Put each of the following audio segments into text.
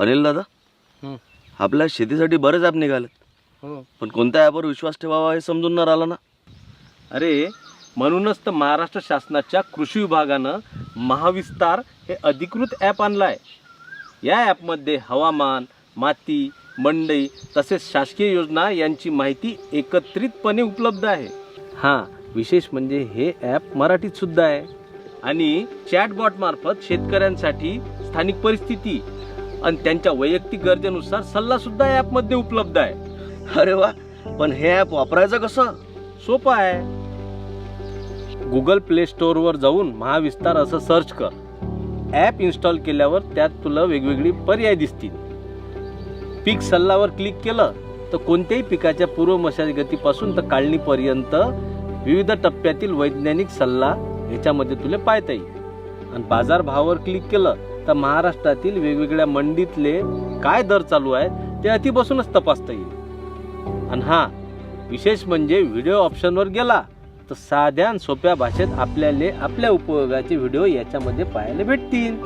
अनिल दादा, आपल्या शेतीसाठी बरेच ॲप निघालेत, पण कोणत्या ॲपवर विश्वास ठेवावा हे समजून न राहिलं ना. अरे म्हणूनच तर महाराष्ट्र शासनाच्या कृषी विभागानं महाविस्तार हे अधिकृत ॲप आणलं आहे. या ॲपमध्ये हवामान, माती, मंडई तसेच शासकीय योजना यांची माहिती एकत्रितपणे उपलब्ध आहे. हां, विशेष म्हणजे हे ॲप मराठीत सुद्धा आहे आणि चॅटबॉट मार्फत शेतकऱ्यांसाठी स्थानिक परिस्थिती आणि त्यांच्या वैयक्तिक गरजेनुसार सल्लासुद्धा ॲपमध्ये उपलब्ध आहे. अरे वा, पण हे ॲप वापरायचं कसं? सोपं आहे. गुगल प्ले स्टोअरवर जाऊन महाविस्तार असं सर्च कर. ॲप इन्स्टॉल केल्यावर त्यात तुला वेगवेगळी पर्याय दिसतील. पीक सल्लावर क्लिक केलं तर कोणत्याही पिकाच्या पूर्व मशागतीपासून तर काढणीपर्यंत विविध टप्प्यातील वैज्ञानिक सल्ला ह्याच्यामध्ये तुला पाहता येईल. आणि बाजारभावावर क्लिक केलं तर महाराष्ट्रातील वेगवेगळ्या मंडीतले काय दर चालू आहेत ते अति बसूनच तपासता येईल. आणि हां, विशेष म्हणजे व्हिडिओ ऑप्शनवर गेला तर साध्या आणि सोप्या भाषेत आपल्याला आपल्या उपयोगाचे व्हिडिओ याच्यामध्ये पाहायला भेटतील.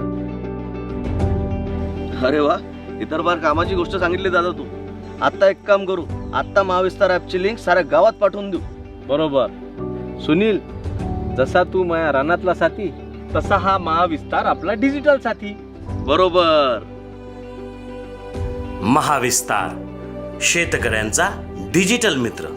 अरे वा, इतर बार कामाची गोष्ट सांगितली दादा तू. आत्ता एक काम करू, आत्ता महाविस्तार ॲपची लिंक साऱ्या गावात पाठवून देऊ. बरोबर सुनील, जसा तू माझ्या रानातला साथी तसा हा महाविस्तार आपला डिजिटल साथी. बरोबर. महाविस्तार शेतकऱ्यांचा डिजिटल मित्र.